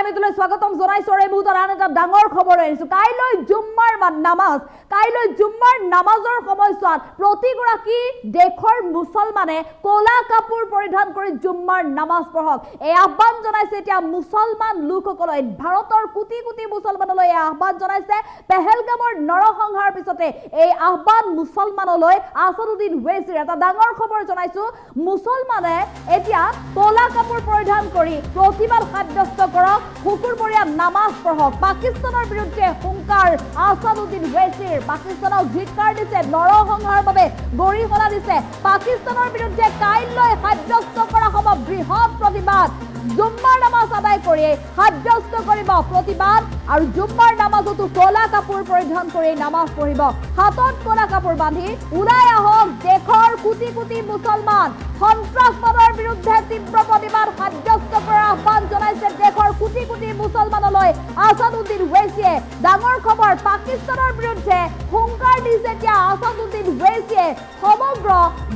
টাইমটোলৈ স্বাগতম জনাইছো আৰু এই মুহূৰ্তত আন এটা ডাঙৰ খবৰ আহিছো কাইলৈ জুম্মাৰ নামাজ কাইলৈ জুম্মাৰ নামাজৰ সময়ছোৱাত প্ৰতিগৰাকী দেশৰ মুছলমানে ক'লা কাপোৰ পৰিধান কৰি জুম্মাৰ নামাজ পঢ়ক এই আহ্বান জনাইছে এতিয়া মুছলমান লোকসকলে ভাৰতৰ কোটি কোটি মুছলমানলৈ এই আহ্বান জনাইছে পেহেলগামৰ নৰসংহাৰ পিছতে এই আহ্বান মুছলমানলৈ আসাদুদ্দিন ওৱেইছিৰ এটা ডাঙৰ খবৰ জনাইছো মুছলমানে এতিয়া ক'লা কাপোৰ পৰিধান কৰি প্ৰতিবাদ সাব্যস্ত কৰক শুকুৰবৰীয়া নামাজ পঢ়ক পাকিস্তানৰ বিৰুদ্ধে হুংকাৰ আসাদুদ্দিন ওৱেইছিৰ পাকিস্তানক ধিক্কাৰ দিছে নৰসংহাৰৰ বাবে গৰিহণা দিছে পাকিস্তানৰ বিৰুদ্ধে কাইলৈ সাব্যস্ত কৰা হ'ব বৃহৎ প্ৰতিবাদ জুম্মাৰ নামাজ আদায় কৰি সাব্যস্ত কৰিব প্ৰতিবাদ আৰু জুম্মাৰ নামাজতো ক'লা কাপোৰ পৰিধান কৰি নামাজ পঢ়িব হাতত ক'লা কাপোৰ বান্ধি ওলাই আহক দেশৰ কোটি কোটি মুছলমান সন্ত্ৰাসবাদৰ বিৰুদ্ধে তীব্ৰ প্ৰতিবাদ সাব্যস্ত কৰাৰ আহ্বান জনাইছে দেশৰ কোটি কোটি মুছলমানলৈ আসাদুদ্দিন ওৱেইছিয়ে ডাঙৰ খবৰ পাকিস্তানৰ বিৰুদ্ধে হুংকাৰ দিছে এতিয়া আসাদুদ্দিন ওৱেইছিয়ে সমগ্ৰ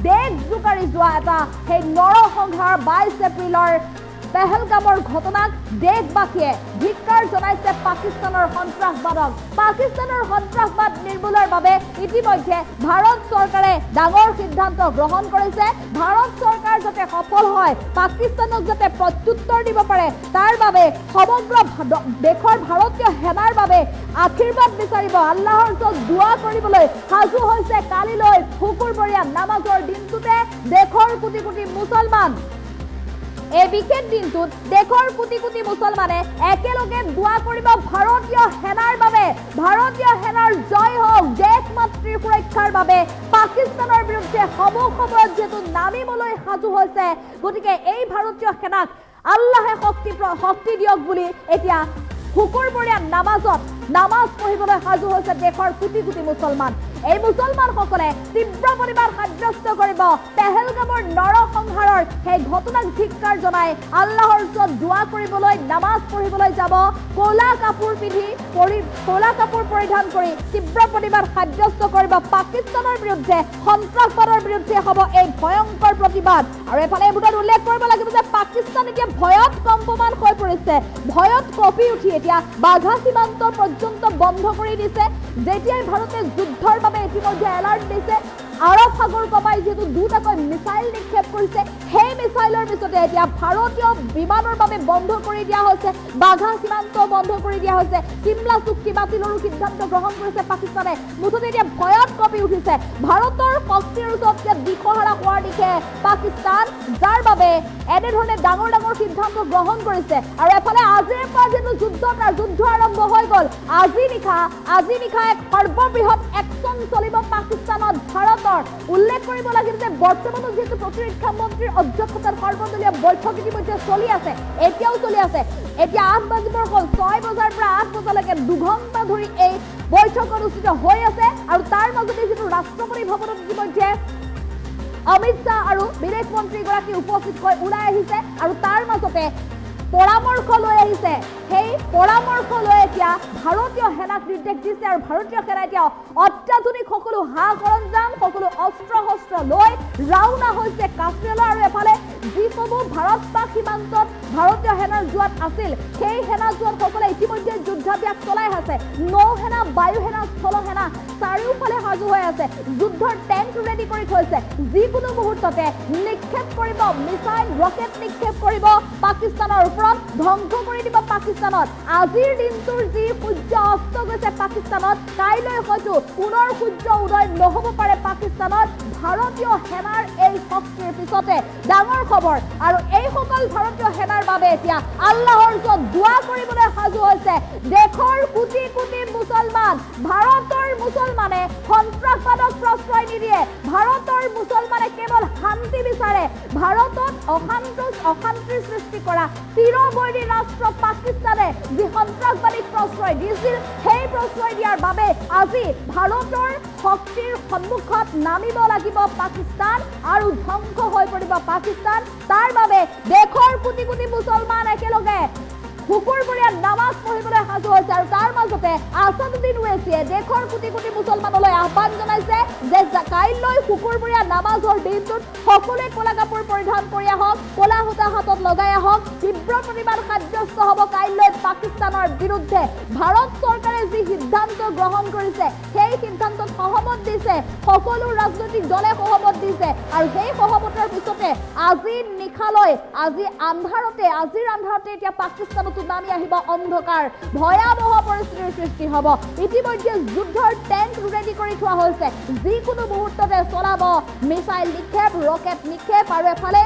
দেশ জোকাৰি যোৱা এটা সেই নৰসংহাৰ 22 এপ্ৰিলৰ পেহেলগামৰ ঘটনাক দেশবাসীয়ে ধিক্কাৰ জনাইছে পাকিস্তানৰ সন্ত্ৰাসবাদক পাকিস্তানৰ সন্ত্ৰাসবাদ নিৰ্মূলৰ বাবে ইতিমধ্যে ভাৰত চৰকাৰে ডাঙৰ সিদ্ধান্ত গ্ৰহণ কৰিছে ভাৰত চৰকাৰ যাতে সফল হয় পাকিস্তানক যাতে প্ৰত্যুত্তৰ দিব পাৰে তাৰ বাবে সমগ্ৰ দেশৰ ভাৰতীয় সেনাৰ বাবে আশীৰ্বাদ বিচাৰিব আল্লাহৰ ওচৰত দুৱা কৰিবলৈ সাজু হৈছে কালিলৈ শুকুৰবৰীয়া নামাজৰ দিনটোতে দেশৰ কোটি কোটি মুছলমান এই বিশেষ দিনটোত দেশৰ কোটি কোটি মুছলমানে একেলগে দুৱা কৰিব ভাৰতীয় সেনাৰ বাবে ভাৰতীয় সেনাৰ জয় হওক দেশ মাতৃৰ সুৰক্ষাৰ বাবে পাকিস্তানৰ বিৰুদ্ধে সময়ত যেহেতু নামিবলৈ সাজু হৈছে গতিকে এই ভাৰতীয় সেনাক আল্লাহে শক্তি দিয়ক বুলি এতিয়া শুকুৰবৰীয়া নামাজ পঢ়িবলৈ সাজু হৈছে দেশৰ কোটি কোটি মুছলমান এই মুছলমানসকলে তীব্ৰ প্ৰতিবাদ সাব্যস্ত কৰিব পেহেলগামৰ নৰসংহাৰৰ সেই ঘটনাক ধিক্কাৰ জনাই আল্লাহৰ ওচৰত দুৱা কৰিবলৈ নামাজ পঢ়িবলৈ যাব ক'লা কাপোৰ পৰিধান কৰি তীব্ৰ প্ৰতিবাদ সাব্যস্ত কৰিব পাকিস্তানৰ বিৰুদ্ধে সন্ত্ৰাসবাদৰ বিৰুদ্ধে হ'ব এই ভয়ংকৰ প্ৰতিবাদ আৰু এফালে এই মুহূৰ্তত উল্লেখ কৰিব লাগিব যে পাকিস্তান এতিয়া ভয়ত কম্পমান হৈ পৰিছে ভয়ত কঁপি উঠি এতিয়া বাঘা সীমান্ত পৰ্যন্ত বন্ধ কৰি দিছে যেতিয়াই ভাৰতে যুদ্ধৰ বাবে ইতিমধ্যে এলাৰ্ট দিছে আৰব সাগৰ কমাই যেহেতু দুটাকৈ মিছাইল নিক্ষেপ কৰিছে সেই মিছাইলৰ পিছতে এতিয়া ভাৰতীয় বিমানৰ বাবে বন্ধ কৰি দিয়া হৈছে বাঘা সীমান্ত বন্ধ কৰি দিয়া হৈছে চিমলা চুক্তি বাতিলৰো সিদ্ধান্ত গ্ৰহণ কৰিছে পাকিস্তানে মুঠতে এতিয়া ভয়ত কঁপি উঠিছে ভাৰতৰ শক্তিৰ ওচৰত দিশহাৰা হোৱাৰ দিশে পাকিস্তান যাৰ বাবে এনেধৰণে ডাঙৰ ডাঙৰ সিদ্ধান্ত গ্ৰহণ কৰিছে আৰু এফালে আজিৰ পৰা যিটো যুদ্ধ আৰম্ভ হৈ গ'ল আজি নিশা এক সৰ্ববৃহৎ একশ্যন চলিব পাকিস্তানত ভাৰতৰ উল্লেখ কৰিব লাগিব যে বৰ্তমানো যিহেতু প্ৰতিৰক্ষা মন্ত্ৰীৰ অধ্যক্ষতাত সৰ্বদলীয় বৈঠক ইতিমধ্যে চলি আছে এতিয়াও চলি আছে এতিয়া 8 বাজিবৰ হ'ল 6 বজাৰ পৰা 8 বজালৈকে 2 ঘণ্টা ধৰি এই বৈঠক অনুষ্ঠিত হৈ আছে আৰু তাৰ মাজতে যিটো ৰাষ্ট্ৰপতি ভৱনত ইতিমধ্যে অমিত শ্বাহ আৰু বিদেশ মন্ত্ৰীগৰাকী উপস্থিত হৈ ওলাই আহিছে আৰু তাৰ মাজতে পৰামৰ্শ লৈ আহিছে সেই পৰামৰ্শ লৈ এতিয়া ভাৰতীয় সেনাক নিৰ্দেশ দিছে আৰু ভাৰতীয় সেনা এতিয়া অত্যাধুনিক সকলো সা সৰঞ্জাম সকলো অস্ত্ৰ শস্ত্ৰ লৈ ৰাওনা হৈছে কাশ্মীৰলৈ আৰু এফালে যিসমূহ ভাৰত পাক সীমান্তত ভাৰতীয় সেনাৰ জোৱাত আছিল সেই সেনা জোৱানসকলে ইতিমধ্যে যুদ্ধাভ্যাস চলাই আছে নৌ সেনা বায়ু সেনা স্থল সেনা চাৰিওফালে সাজু হৈ আছে যুদ্ধৰ টেংক ৰেডি কৰি থৈছে যিকোনো মুহূৰ্ততে নিক্ষেপ কৰিব মিছাইল ৰকেট নিক্ষেপ কৰিব পাকিস্তানৰ ওপৰত ধ্বংস কৰি দিব পাকিস্তানত আজিৰ দিনটোৰ যি সূৰ্য অস্ত গৈছে পাকিস্তানত কাইলৈ হয়তো পুনৰ সূৰ্য উদয় নহ'ব পাৰে পাকিস্তানত ভাৰতীয় সেনাৰ এই শক্তিৰ পিছতে ডাঙৰ খবৰ আৰু এইসকল ভাৰতীয় সেনাৰ বাবে এতিয়া আল্লাহৰ ওচৰত দুৱা কৰিবলৈ সাজু হৈছে দেশৰ কোটি কোটি মুছলমান ভাৰতৰ মুছলমানে সন্ত্ৰাসবাদক প্ৰশ্ৰয় নিদিয়ে ভাৰতৰ মুছলমানে কেৱল শান্তি বিচাৰে ভাৰতত অশান্তিৰ সৃষ্টি কৰা চিৰবৈৰী ৰাষ্ট্ৰ পাকিস্তানে যি সন্ত্ৰাসবাদীক প্ৰশ্ৰয় দিছিল সেই প্ৰশ্ৰয় দিয়াৰ বাবে আজি ভাৰতৰ শক্তিৰ সন্মুখত নামিব লাগিব পাকিস্তান আৰু ধ্বংস হৈ পৰিব পাকিস্তান তাৰ বাবে দেশৰ কোটি কোটি মুছলমান একেলগে শুকুৰবৰীয়া নামাজ নামাজ পঢ়িবলৈ সাজু হৈছে আৰু তাৰ মাজতে আসাদুদ্দিন ওৱেইছিয়ে দেশৰ কোটি কোটি মুছলমানলৈ আহ্বান জনাইছে যে কাইলৈ শুকুৰবৰীয়া নামাজৰ দিনটোত সকলোৱে ক'লা কাপোৰ পৰিধান কৰি আহক, ক'লা সূতা হাতত লগাই আহক, তীব্ৰ প্ৰতিবাদ সাব্যস্ত হ'ব কাইলৈ পাকিস্তানৰ বিৰুদ্ধে। ভাৰত চৰকাৰে যি সিদ্ধান্ত গ্ৰহণ কৰিছে সেই সিদ্ধান্তত সহমত দিছে, সকলো ৰাজনৈতিক দলে সহমত দিছে আৰু সেই সহমতৰ পিছতে আজিৰ আন্ধাৰতে এতিয়া পাকিস্তানতো নামি আহিব অন্ধকাৰ, ভয়াৱহ পৰিস্থিতিৰ সৃষ্টি হ'ব। ইতিমধ্যে যুদ্ধৰ টেংক ৰেডি কৰি থোৱা হৈছে, যিকোনো মুহূৰ্ততে চলাব মিছাইল নিক্ষেপ, ৰকেট নিক্ষেপ আৰু এফালে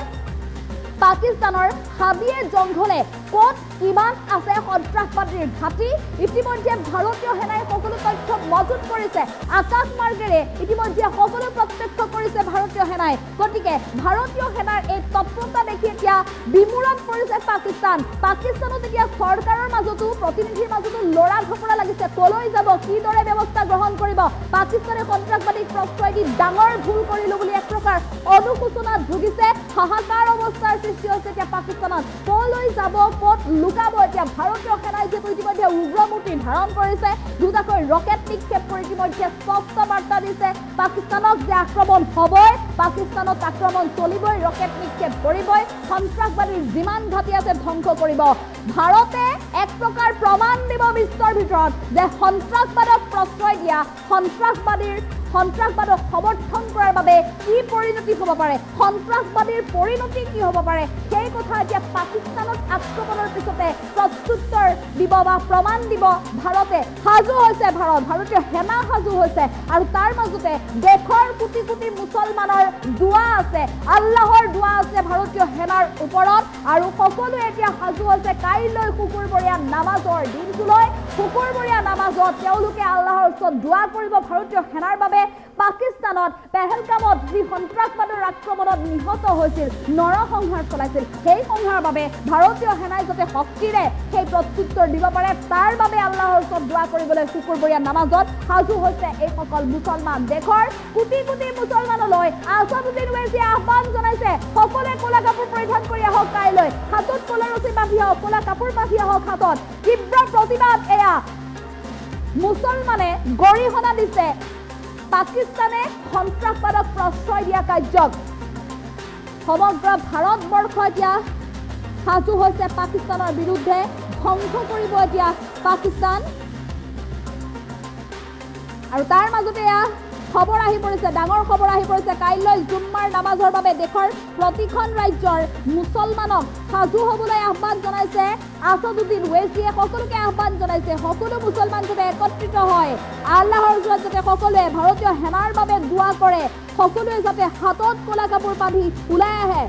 পাকিস্তানৰ হাবিয়ে জংঘলে ক'ত কিমান আছে সন্ত্ৰাসবাদীৰ ঘাটি ইতিমধ্যে ভাৰতীয় সেনাই সকলো তথ্য মজুত কৰিছে। আকাশ মাৰ্গেৰে ইতিমধ্যে সকলো প্ৰত্যক্ষ কৰিছে ভাৰতীয় সেনাই। গতিকে ভাৰতীয় সেনাৰ এই তৎপৰতা দেখি এতিয়া বিমূৰত পৰিছে পাকিস্তানত এতিয়া চৰকাৰৰ মাজতো প্ৰতিনিধিৰ মাজতো লৰা ধপৰা লাগিছে, কলৈ যাব, কিদৰে ব্যৱস্থা গ্ৰহণ কৰিব। পাকিস্তানে সন্ত্ৰাসবাদীক প্ৰশ্ৰয় দি ডাঙৰ ভুল কৰিলো বুলি এক প্ৰকাৰ অনুশোচনাত ভুগিছে। হাহাকাৰ অৱস্থাৰ সৃষ্টি হৈছে এতিয়া পাকিস্তানত, কলৈ যাব, ক'ত লুকাব। এতিয়া ভাৰতীয় সেনাই যিহেতু ইতিমধ্যে উগ্ৰমূৰ্তি ধাৰণ কৰিছে, দুটাকৈ ৰকেট নিক্ষেপ কৰি ইতিমধ্যে স্পষ্ট বাৰ্তা দিছে পাকিস্তানক যে আক্ৰমণ হ'বই, পাকিস্তানত আক্ৰমণ চলিবই, ৰকেট নিক্ষেপ কৰিবই, সন্ত্ৰাসবাদীৰ যিমান ঘাটি আছে ধ্বংস কৰিব। ভাৰতে এক প্ৰকাৰ প্ৰমাণ দিব বিশ্বৰ ভিতৰত যে সন্ত্ৰাসবাদক প্ৰশ্ৰয় দিয়া, সন্ত্ৰাসবাদক সমৰ্থন কৰাৰ বাবে কি পৰিণতি হ'ব পাৰে, সন্ত্ৰাসবাদীৰ পৰিণতি কি হ'ব পাৰে, সেই কথা এতিয়া পাকিস্তানত আক্ৰমণৰ পিছতে প্ৰত্যুত্তৰ দিব বা প্ৰমাণ দিব ভাৰতে। সাজু হৈছে ভাৰতীয় সেনা সাজু হৈছে আৰু তাৰ মাজতে দেশৰ কোটি কোটি মুছলমানৰ দোৱা আছে, আল্লাহৰ দোৱা আছে ভাৰতীয় সেনাৰ ওপৰত আৰু সকলোৱে এতিয়া সাজু হৈছে কাইলৈ শুকুৰবৰীয়া নামাজৰ দিনটোলৈ। শুকুৰবৰীয়া নামাজত তেওঁলোকে আল্লাহৰ ওচৰত দোৱা কৰিব ভাৰতীয় সেনাৰ বাবে। পাকিস্তানত পেহেলগামত যি সন্ত্ৰাসবাদৰ আক্ৰমণত নিহত হৈছিল, নৰসংহাৰ চলাইছিল, সেই সংহাৰৰ বাবে ভাৰতীয় সেনাই যাতে শক্তিৰে সেই প্ৰত্যুত্তৰ দিব পাৰে তাৰ বাবে আল্লাহৰ ওচৰত দোৱা কৰিবলৈ শুকুৰবৰীয়া নামাজত সাজু হৈছে এইসকল মুছলমান। দেশৰ কোটি কোটি মুছলমানলৈ আসাদুদ্দিন ওৱেইছিয়ে আহ্বান জনাইছে, সকলোৱে ক'লা কাপোৰ পৰিধান কৰি আহক কাইলৈ, হাতত ক'লা ৰছী বান্ধি আহক, ক'লা কাপোৰ বান্ধি আহক হাতত। তীব্ৰ প্ৰতিবাদ এয়া মুছলমানে গৰিহণা দিছে পাকিস্তানে সন্ত্ৰাসবাদক প্ৰশ্ৰয় দিয়া কাৰ্যক। সমগ্ৰ ভাৰতবৰ্ষ এতিয়া সাজু হৈছে পাকিস্তানৰ বিৰুদ্ধে, ধ্বংস কৰিব এতিয়া পাকিস্তান। আৰু তাৰ মাজতে এয়া খবৰ আহি পৰিছে, ডাঙৰ খবৰ আহি পৰিছে, কাইলৈ জুম্মাৰ নামাজৰ বাবে দেশৰ প্ৰতিখন ৰাজ্যৰ মুছলমানক সাজু হ'বলৈ আহ্বান জনাইছে আসাদুদ্দিন ওৱেইছিয়ে। সকলোকে আহ্বান জনাইছে, সকলো মুছলমান যাতে একত্ৰিত হয়, আল্লাহৰ ওচৰত যাতে সকলোৱে ভাৰতীয় সেনাৰ বাবে দোৱা কৰে, সকলোৱে যাতে হাতত ক'লা কাপোৰ বান্ধি ওলাই আহে।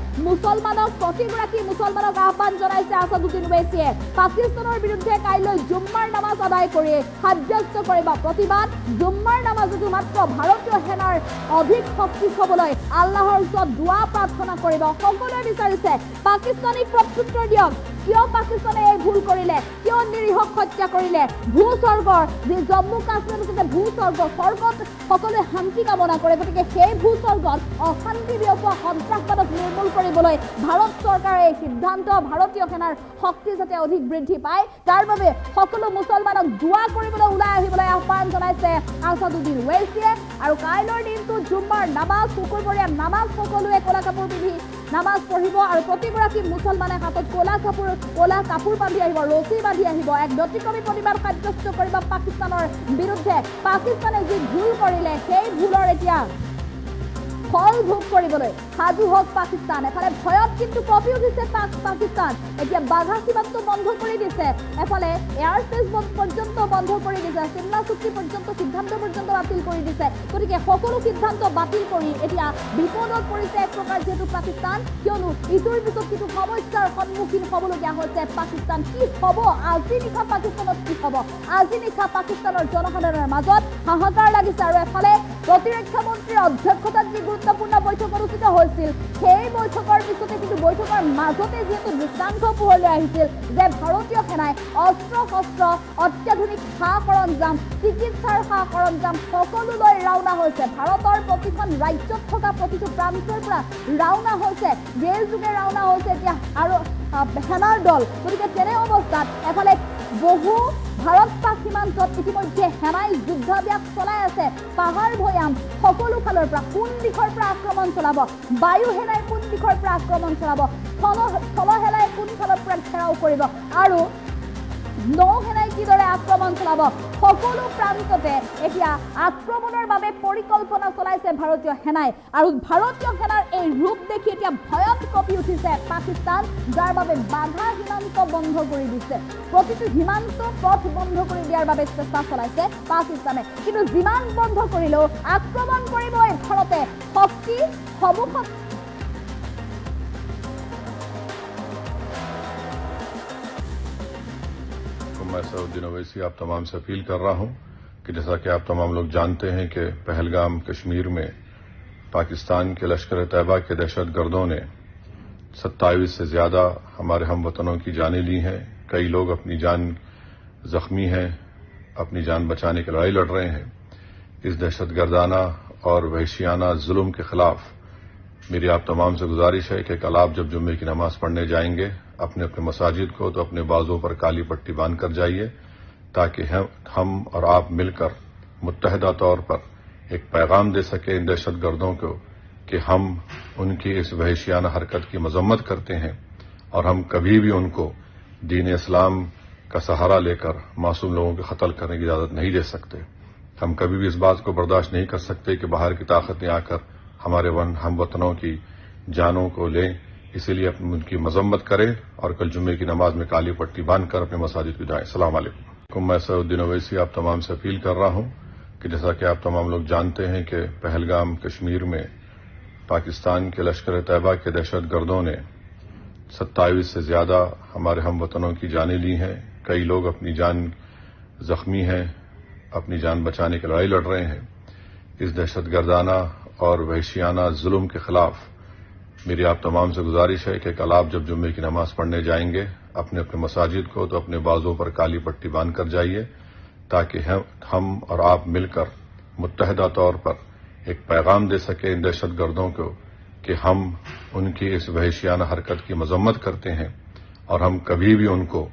প্ৰতিগৰাকী মুছলমানক আহ্বান জনাইছে আসাদুদ্দিন ওৱেইছিয়ে। পাকিস্তানৰ বিৰুদ্ধে কাইলৈ জুম্মাৰ নামাজ আদায় কৰি সাব্যস্ত কৰিব প্ৰতিবাদ। জুম্মাৰ নামাজতো মাত্ৰ ভাৰতীয় সেনাৰ অধিক শক্তি হ'বলৈ আল্লাহৰ ওচৰত দোৱা প্ৰাৰ্থনা কৰিব। সকলোৱে বিচাৰিছে পাকিস্তানীক প্ৰত্যুত্তৰ দিয়ক। কিয় পাকিস্তানে এই ভুল কৰিলে, কিয় নিৰীহক হত্যা কৰিলে, ভূস্বৰ্গৰ যি জম্মু কাশ্মীৰত যে ভূস্বৰ্গত সকলোৱে শান্তি কামনা কৰে, গতিকে সেই ভূস্বৰ্গত অশান্তি বিয়পোৱা সন্ত্ৰাসবাদক নিৰ্মূল কৰিবলৈ ভাৰত চৰকাৰৰ এই সিদ্ধান্ত, ভাৰতীয় সেনাৰ শক্তি যাতে অধিক বৃদ্ধি পায় তাৰ বাবে সকলো মুছলমানক দোৱা কৰিবলৈ ওলাই আহিবলৈ আহ্বান জনাইছে আসাদুদ্দিন ওৱেইছিয়ে। আৰু কাইলৈৰ দিনটো জুম্মাৰ নামাজ, শুকুৰবৰীয়া নামাজ, সকলোৱে ক'লা কাপোৰ পিন্ধি নামাজ পঢ়িব আৰু প্ৰতিগৰাকী মুছলমানে হাতত ক'লা কাপোৰ বান্ধি আহিব, ৰছী বান্ধি আহিব, এক ব্যতিক্ৰমী প্ৰতিবাদ সাব্যস্ত কৰিব পাকিস্তানৰ বিৰুদ্ধে। পাকিস্তানে যি ভুল কৰিলে সেই ভুলৰ এতিয়া ফল ভোগ কৰিবলৈ সাজু হওক পাকিস্তান। এফালে ভয়ত কিন্তু কঁপি উঠিছে পাকিস্তান, এতিয়া বাঘা সীমান্ত বন্ধ কৰি দিছে, এফালে এয়াৰস্পেচ পৰ্যন্ত বন্ধ কৰি দিছে, চিমলা চুক্তি পৰ্যন্ত সিদ্ধান্ত পৰ্যন্ত বাতিল কৰি দিছে। গতিকে সকলো সিদ্ধান্ত বাতিল কৰি এতিয়া বিপদত পৰিছে এক প্ৰকাৰ যিহেতু পাকিস্তান, কিয়নো ইটোৰ পিছত সিটো সমস্যাৰ সন্মুখীন হ'বলগীয়া হৈছে পাকিস্তান। কি হ'ব আজি নিশা পাকিস্তানত, কি হ'ব আজি নিশা পাকিস্তানৰ জনসাধাৰণৰ মাজত হাহাকাৰ লাগিছে। আৰু এফালে প্ৰতিৰক্ষা মন্ত্ৰীৰ অধ্যক্ষতাত যি গুৰুত্বপূৰ্ণ বৈঠক অনুষ্ঠিত হৈছিল, সেই বৈঠকৰ পিছতে কিন্তু বৈঠকৰ মাজতে যিহেতু দৃষ্টান্ত পোহৰলৈ আহিছিল যে ভাৰতীয় সেনাই অস্ত্ৰ শস্ত্ৰ, অত্যাধুনিক সা সৰঞ্জাম, চিকিৎসাৰ সা সৰঞ্জাম সকলো লৈ ৰাওনা হৈছে। ভাৰতৰ প্ৰতিখন ৰাজ্যত থকা প্ৰতিটো প্ৰান্তৰ পৰা ৰাওনা হৈছে, ৰেল যোগে ৰাওনা হৈছে এতিয়া আৰু সেনাৰ দল। গতিকে তেনে অৱস্থাত এফালে বহু ভাৰত পাক সীমান্তত ইতিমধ্যে সেনাই যুদ্ধাভ্যাস চলাই আছে। পাহাৰ ভৈয়াম সকলো ফালৰ পৰা কোন দিশৰ পৰা আক্ৰমণ চলাব, বায়ু সেনাই কোন দিশৰ পৰা আক্ৰমণ চলাব, স্থল সেনাই কোন ফালৰ পৰা ঘেৰাও কৰিব আৰু নৌ সেনাই কিদৰে আক্ৰমণ চলাব, সকলো প্ৰান্ততে এতিয়া আক্ৰমণৰ বাবে পৰিকল্পনা চলাইছে ভাৰতীয় সেনাই। আৰু ভাৰতীয় সেনাৰ এই ৰূপ দেখি এতিয়া ভয়ত কঁপি উঠিছে পাকিস্তান, যাৰ বাবে বাধা সীমান্ত বন্ধ কৰি দিছে। প্ৰতিটো সীমান্ত পথ বন্ধ কৰি দিয়াৰ বাবে চেষ্টা চলাইছে পাকিস্তানে। কিন্তু যিমান বন্ধ কৰিলেও আক্ৰমণ কৰিবই ভাৰতে। শক্তি সমুখত मैं सऊद्दीन ओवैसी आप तमाम से अपील कर रहा हूं कि जैसा कि आप तमाम लोग जानते हैं कि पहलगाम कश्मीर में पाकिस्तान के लश्कर तैयबा के दहशतगर्दों ने 27 से ज्यादा हमारे हमवतनों की जानें ली हैं। कई लोग अपनी जान जख्मी हैं, अपनी जान बचाने की लड़ाई लड़ रहे हैं। इस दहशतगर्दाना और वहशियाना जुल्म के खिलाफ मेरी आप तमाम से गुजारिश है कि कल आप जब जुम्मे की नमाज पढ़ने जाएंगे अपने अपने मसाजिद को तो अपने बाजों पर काली पट्टी बांध कर जाइए, ताकि हम और आप मिलकर मुत्तहदा तौर पर एक पैगाम दे सके इन दहशतगर्दों को कि हम उनकी इस वहशियाना हरकत की मजम्मत करते हैं और हम कभी भी उनको दीन इस्लाम का सहारा लेकर मासूम लोगों को कत्ल करने की इजाजत नहीं दे सकते। हम कभी भी इस बात को बर्दाश्त नहीं कर सकते कि बाहर की ताकतें आकर हमारे हमवतनों की जानों को लें। इसीलिए उनकी मजम्मत करें और कल जुम्मे की नमाज में काली पट्टी बांध कर अपने मसाजिद को जाएं। अस्सलाम वालेकुम। मैं सऊद्दीन ओवैसी आप तमाम से अपील कर रहा हूं कि जैसा कि आप तमाम लोग जानते हैं कि पहलगाम कश्मीर में पाकिस्तान के लश्कर तैयबा के दहशतगर्दों ने 27 से ज्यादा हमारे हमवतनों की जानें ली हैं। कई लोग अपनी जान जख्मी हैं, अपनी जान बचाने की लड़ाई लड़ रहे हैं। इस दहशतगर्दाना और वहशियाना जुल्म के खिलाफ मेरी आप तमाम से गुजारिश है कि कल आप जब जुम्मे की नमाज पढ़ने जाएंगे अपने अपने मसाजिद को तो अपने बाजों पर काली पट्टी बांध कर जाइए, ताकि हम और आप मिलकर मुत्तहदा तौर पर एक पैगाम दे सके इन दहशतगर्दों को कि हम उनकी इस वहशियाना हरकत की मजम्मत करते हैं और हम कभी भी उनको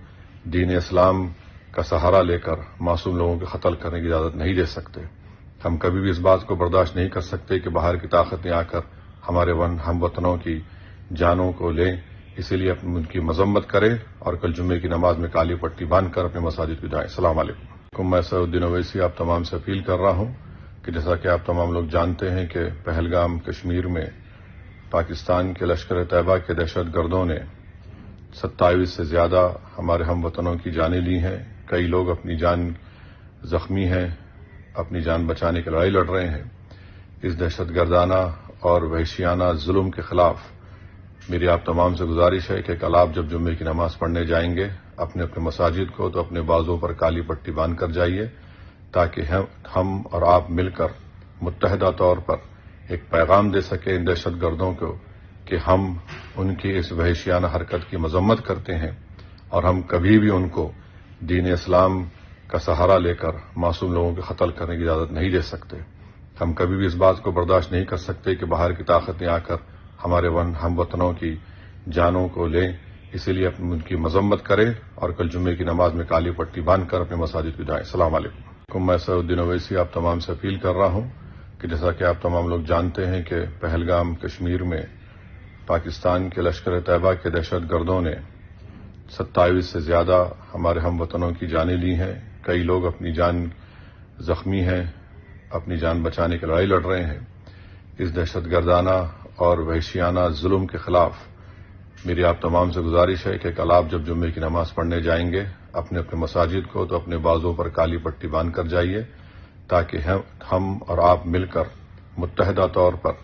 दीन इस्लाम का सहारा लेकर मासूम लोगों को कत्ल करने की इजाजत नहीं दे सकते। हम कभी भी इस बात को बर्दाश्त नहीं कर सकते कि बाहर की ताकतें आकर हमारे हमवतनों की जानों को लें। इसीलिए उनकी मजम्मत करें और कल जुम्मे की नमाज में काली पट्टी बांध कर अपने मसाजिद को जाएं। अस्सलाम वालेकुम। मैं सऊद्दीन ओवैसी आप तमाम से अपील कर रहा हूं कि जैसा कि आप तमाम लोग जानते हैं कि पहलगाम कश्मीर में पाकिस्तान के लश्कर तैयबा के दहशतगर्दों ने 27 से ज्यादा हमारे हमवतनों की जानें ली हैं। कई लोग अपनी जान जख्मी हैं, अपनी जान बचाने की लड़ाई लड़ रहे हैं। इस दहशतगर्दाना और वहशियाना जुल्म के खिलाफ मेरी आप तमाम से गुजारिश है कि कल आप जब जुम्मे की नमाज पढ़ने जाएंगे अपने अपने मसाजिद को तो अपने बाजों पर काली पट्टी बांध कर जाइए, ताकि हम और आप मिलकर मुत्तहदा तौर पर एक पैगाम दे सके इन दहशतगर्दों को कि हम उनकी इस वहशियाना हरकत की मजम्मत करते हैं और हम कभी भी उनको दीन इस्लाम का सहारा लेकर मासूम लोगों को कत्ल करने की इजाजत नहीं दे सकते। हम कभी भी इस बात को बर्दाश्त नहीं कर सकते कि बाहर की ताकतें आकर हमारे हमवतनों की जानों को लें। इसीलिए उनकी मजम्मत करें और कल जुम्मे की नमाज में काली पट्टी बांध कर अपने मसाजिद को जाएं। अस्सलाम वालेकुम। मैं सऊद्दीन ओवैसी आप तमाम से अपील कर रहा हूं कि जैसा कि आप तमाम लोग जानते हैं कि पहलगाम कश्मीर में पाकिस्तान के लश्कर तैयबा के दहशतगर्दों ने 27 से ज्यादा हमारे हमवतनों की जानें ली हैं। कई लोग अपनी जान जख्मी हैं, अपनी जान बचाने की लड़ाई लड़ रहे हैं। इस दहशतगर्दाना और वहशियाना जुल्म के खिलाफ मेरी आप तमाम से गुजारिश है कि कल आप जब जुम्मे की नमाज पढ़ने जाएंगे अपने अपने मसाजिद को तो अपने बाजों पर काली पट्टी बांध कर जाइए, ताकि हम और आप मिलकर मुत्तहदा तौर पर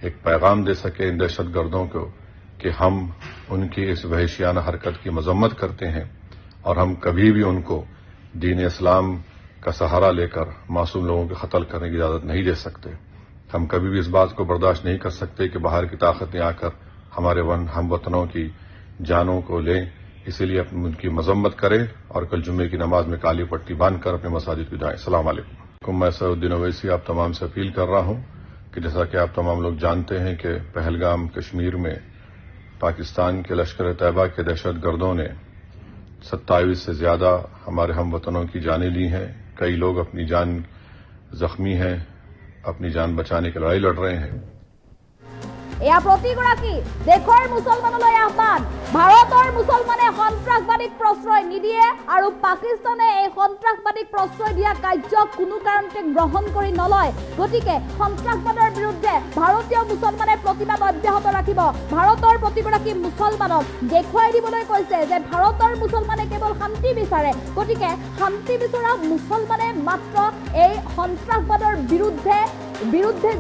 एक पैगाम दे सके इन दहशतगर्दों को कि हम उनकी इस वहशियाना हरकत की मजम्मत करते हैं और हम कभी भी उनको दीन इस्लाम का सहारा लेकर मासूम लोगों को कत्ल करने की इजाजत नहीं दे सकते। हम कभी भी इस बात को बर्दाश्त नहीं कर सकते कि बाहर की ताकतें आकर हमारे हमवतनों की जानों को लें। इसीलिए उनकी मजम्मत करें और कल जुम्मे की नमाज में काली पट्टी बांध कर अपने मसाजिद को जाएं। अस्सलाम वालेकुम। मैं सऊद्दीन ओवैसी आप तमाम से अपील कर रहा हूं कि जैसा कि आप तमाम लोग जानते हैं कि पहलगाम कश्मीर में पाकिस्तान के लश्कर तैयबा के दहशतगर्दों ने 27 से ज्यादा हमारे हम वतनों की जानें ली हैं। कई लोग अपनी जान जख्मी हैं, अपनी जान बचाने की लड़ाई लड़ रहे हैं। এয়া প্ৰতিগৰাকী দেশৰ মুছলমানলৈ আহ্বান। ভাৰতৰ মুছলমানে সন্ত্ৰাসবাদীক প্ৰশ্ৰয় নিদিয়ে আৰু পাকিস্তানে এই সন্ত্ৰাসবাদীক প্ৰশ্ৰয় দিয়া কাৰ্যক কোনো কাৰণতে গ্ৰহণ কৰি নলয়। গতিকে সন্ত্ৰাসবাদৰ বিৰুদ্ধে ভাৰতীয় মুছলমানে প্ৰতিবাদ অব্যাহত ৰাখিব। ভাৰতৰ প্ৰতিগৰাকী মুছলমানক দেখুৱাই দিবলৈ কৈছে যে ভাৰতৰ মুছলমানে কেৱল শান্তি বিচাৰে। গতিকে শান্তি বিচৰা মুছলমানে মাত্ৰ এই সন্ত্ৰাসবাদৰ বিৰুদ্ধে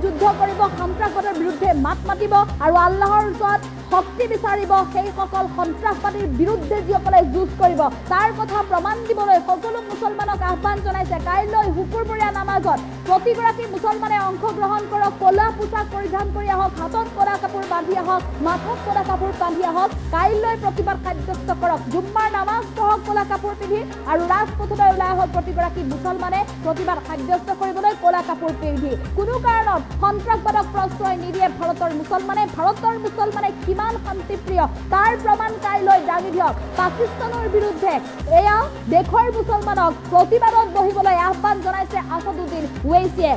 যুদ্ধ কৰিব, সন্ত্ৰাসবাদৰ বিৰুদ্ধে মাত মাতিব আৰু আল্লাহৰ ওচৰত শক্তি বিচাৰিব। সেইসকল সন্ত্ৰাসবাদীৰ বিৰুদ্ধে যিসকলে যুঁজ কৰিব তাৰ কথা প্ৰমাণ দিবলৈ সকলো মুছলমানক আহ্বান জনাইছে। কাইলৈ শুকুৰবৰীয়া নামাজত প্ৰতিগৰাকী মুছলমানে অংশগ্ৰহণ কৰক। ক'লা পোছাক পৰিধান কৰি আহক, হাতত ক'লা কাপোৰ বান্ধি আহক, মাথত ক'লা কাপোৰ বান্ধি আহক। কাইলৈ প্ৰতিবাদ সাব্যস্ত কৰক। জুম্মাৰ নামাজ পঢ়ক ক'লা কাপোৰ পিন্ধি আৰু ৰাজপথলৈ ওলাই আহক প্ৰতিগৰাকী মুছলমানে প্ৰতিবাদ সাব্যস্ত কৰিবলৈ ক'লা কাপোৰ পিন্ধি। কোনো কাৰণত সন্ত্ৰাসবাদক প্ৰশ্ৰয় নিদিয়ে ভাৰতৰ মুছলমানে। ভাৰতৰ মুছলমানে কিমান শান্তিপ্ৰিয় তাৰ প্ৰমাণ কাইলৈ দাঙি দিয়ক। পাকিস্তানৰ বিৰুদ্ধে এয়া দেশৰ মুছলমানক প্ৰতিবাদত বহিবলৈ আহ্বান জনাইছে আছাদুদ্দিন ওৱেইছিয়ে।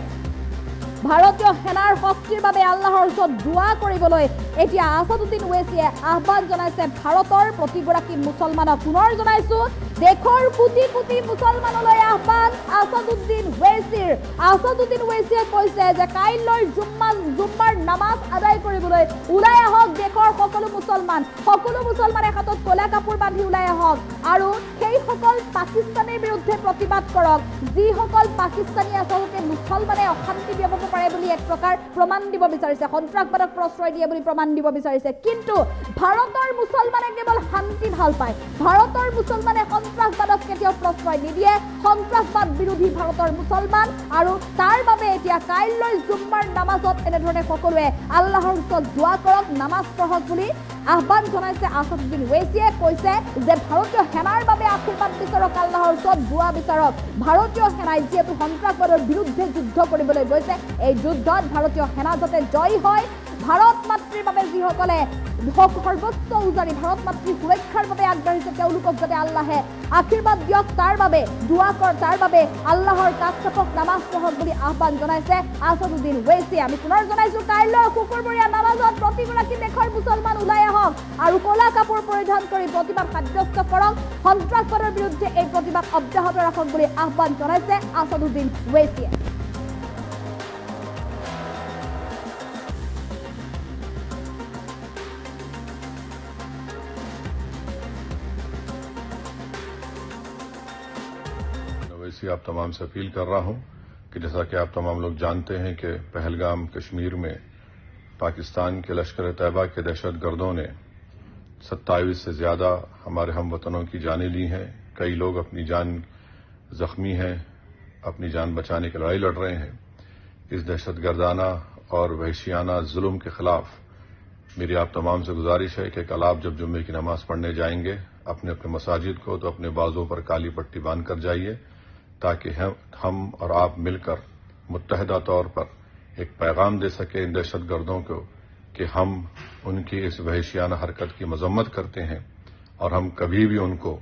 ভাৰতীয় সেনাৰ শক্তিৰ বাবে আল্লাহৰ ওচৰত দোৱা কৰিবলৈ এতিয়া আছাদুদ্দিন ওৱেইছিয়ে আহ্বান জনাইছে ভাৰতৰ প্ৰতিগৰাকী মুছলমানক। পুনৰ জনাইছো দেশৰ কোটি কোটি মুছলমানলৈ আহ্বান আছাদুদ্দিন ওৱেইছিৰ। আছাদুদ্দিন ওৱেইছিয়ে কৈছে যে কাইলৈ জুম্মাৰ নামাজ আদায় কৰিবলৈ ওলাই আহক দেশৰ সকলো মুছলমানে হাতত ক'লা কাপোৰ বান্ধি ওলাই আহক আৰু সেইসকল পাকিস্তানীৰ বিৰুদ্ধে প্ৰতিবাদ কৰক যিসকল পাকিস্তানী আচলতে মুছলমানে অশান্তি বিয়পাব পাৰে বুলি এক প্ৰকাৰ প্ৰমাণ দিব বিচাৰিছে, সন্ত্ৰাসবাদক প্ৰশ্ৰয় দিয়ে বুলি প্ৰমাণ দিব বিচাৰিছে। কিন্তু ভাৰতৰ মুছলমানে কেৱল শান্তি ভাল পায়। ভাৰতৰ মুছলমানে সন্ত্ৰাসবাদক কেতিয়াও প্ৰশ্ৰয় নিদিয়ে। সন্ত্ৰাসবাদ বিৰোধী ভাৰতৰ মুছলমান আৰু তাৰ বাবে এতিয়া কাইলৈ জুম্মাৰ নামাজত এনেধৰণে সকলোৱে আল্লাহৰ ওচৰত দোৱা কৰক, নামাজ পঢ়ক বুলি আহ্বান জনাইছে আছাদুদ্দিন ওৱেইছিয়ে। কৈছে যে ভাৰতীয় সেনাৰ বাবে আশীৰ্বাদ বিচাৰক, আল্লাহৰ ওচৰত দোৱা বিচাৰক। ভাৰতীয় সেনাই যিহেতু সন্ত্ৰাসবাদৰ বিৰুদ্ধে যুদ্ধ কৰিবলৈ গৈছে, এই যুদ্ধত ভাৰতীয় সেনা যাতে জয়ী হয়, ভাৰত মাতৃৰ বাবে যিসকলে সৰ্বোচ্চ উজাৰি ভাৰত মাতৃৰ সুৰক্ষাৰ বাবে আগবাঢ়িছে তেওঁলোকক যাতে আল্লাহে আশীৰ্বাদ দিয়ক তাৰ বাবে দোৱা কৰ, তাৰ বাবে আল্লাহৰ কাষ চাপক, নামাজ পঢ়ক বুলি আহ্বান জনাইছে আছাদুদ্দিন ওৱেইছিয়ে। আমি পুনৰ জনাইছো কাইলৈ শুকুৰবৰীয়া নামাজত প্ৰতিগৰাকী দেশৰ মুছলমান ওলাই আহক আৰু ক'লা কাপোৰ পৰিধান কৰি প্ৰতিবাদ সাব্যস্ত কৰক। সন্ত্ৰাসবাদৰ বিৰুদ্ধে এই প্ৰতিবাদ অব্যাহত ৰাখক বুলি আহ্বান জনাইছে আছাদুদ্দিন ওৱেইছিয়ে। आप तमाम से अपील कर रहा हूं कि जैसा कि आप तमाम लोग जानते हैं कि पहलगाम कश्मीर में पाकिस्तान के लश्कर तैयबा के दहशतगर्दों ने 27 से ज्यादा हमारे हम वतनों की जानें ली हैं। कई लोग अपनी जान जख्मी हैं, अपनी जान बचाने की लड़ाई लड़ रहे हैं। इस दहशतगर्दाना और वहशियाना जुल्म के खिलाफ मेरी आप तमाम से गुजारिश है कि कल आप जब जुम्मे की नमाज पढ़ने जाएंगे अपने अपने मसाजिद को तो अपने बाजों पर काली पट्टी बांध कर जाइए, ताकि हम और आप मिलकर मुत्तहदा तौर पर एक पैगाम दे सके इन दहशतगर्दों को कि हम उनकी इस वहशियाना हरकत की मजम्मत करते हैं और हम कभी भी उनको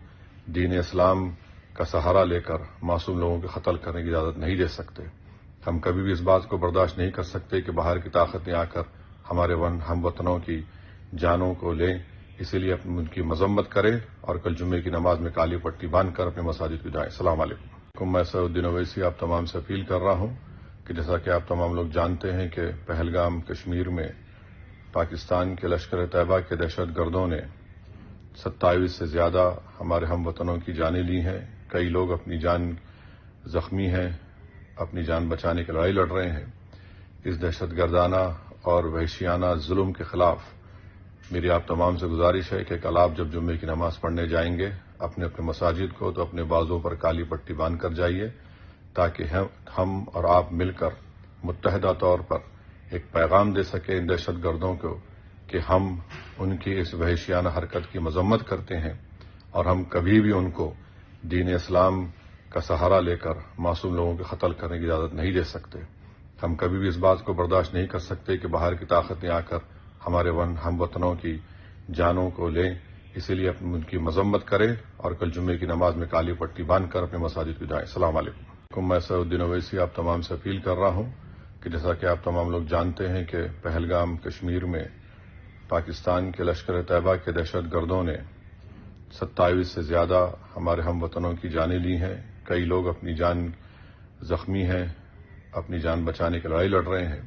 दीन इस्लाम का सहारा लेकर मासूम लोगों के कत्ल करने की इजाजत नहीं दे सकते। हम कभी भी इस बात को बर्दाश्त नहीं कर सकते कि बाहर की ताकतें आकर हमारे हम वतनों की जानों को लें। इसीलिए उनकी मजम्मत करें और कल जुम्मे की नमाज में काली पट्टी बांध कर अपने मसाजिद को जाएं। अस्सलाम वालेकुम। मैं आसदुद्दीन ओवैसी आप तमाम से अपील कर रहा हूं कि जैसा कि आप तमाम लोग जानते हैं कि पहलगाम कश्मीर में पाकिस्तान के लश्कर तैयबा के दहशतगर्दों ने 27 से ज्यादा हमारे हम वतनों की जानें ली हैं। कई लोग अपनी जान जख्मी हैं, अपनी जान बचाने की लड़ाई लड़ रहे हैं। इस दहशतगर्दाना और वहशियाना जुल्म के खिलाफ मेरी आप तमाम से गुजारिश है कि कल आप जब जुम्मे की नमाज पढ़ने जाएंगे अपने अपने मसाजिद को तो अपने बाजों पर काली पट्टी बांध कर जाइए, ताकि हम और आप मिलकर मुत्तहदा तौर पर एक पैगाम दे सके इन दहशतगर्दों को कि हम उनकी इस वहशियाना हरकत की मजम्मत करते हैं और हम कभी भी उनको दीन इस्लाम का सहारा लेकर मासूम लोगों के कत्ल करने की इजाजत नहीं दे सकते। हम कभी भी इस बात को बर्दाश्त नहीं कर सकते कि बाहर की ताकतें आकर हमारे हम वतनों की जानों को लें। اسی لیے اپنے ملک کی مذمت کریں اور کل جمعے کی نماز میں کالی پٹی باندھ کر اپنے مساجد کو جائیں۔ السلام علیکم۔ میں سعود الدین اویسی آپ تمام سے اپیل کر رہا ہوں کہ جیسا کہ آپ تمام لوگ جانتے ہیں کہ پہلگام کشمیر میں پاکستان کے لشکر طیبہ کے دہشت گردوں نے 27 سے زیادہ ہمارے ہم وطنوں کی جانیں لی ہیں۔ کئی لوگ اپنی جان زخمی ہیں، اپنی جان بچانے کی لڑائی لڑ رہے ہیں۔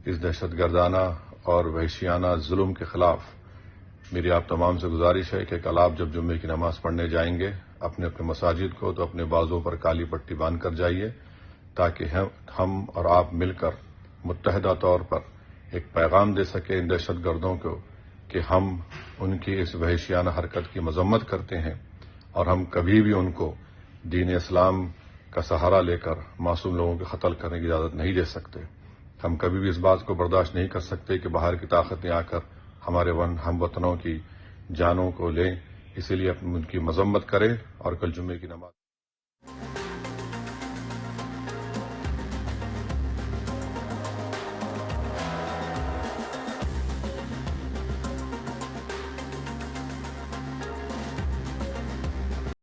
اس دہشت گردانہ اور وحشیانہ ظلم کے خلاف میری آپ تمام سے گزارش ہے کہ کل آپ جب جمعے کی نماز پڑھنے جائیں گے اپنے مساجد کو تو اپنے بازوں پر کالی پٹی باندھ کر جائیے، تاکہ ہم اور آپ مل کر متحدہ طور پر ایک پیغام دے سکیں ان دہشت گردوں کو کہ ہم ان کی اس وحشیانہ حرکت کی مذمت کرتے ہیں اور ہم کبھی بھی ان کو دین اسلام کا سہارا لے کر معصوم لوگوں کے قتل کرنے کی اجازت نہیں دے سکتے۔ ہم کبھی بھی اس بات کو برداشت نہیں کر سکتے کہ باہر کی طاقتیں آ کر ہمارے ہم وطنوں کی جانوں کو لیں۔ اسی لیے اپنے ملک کی مذمت کریں اور کل جمعے کی نماز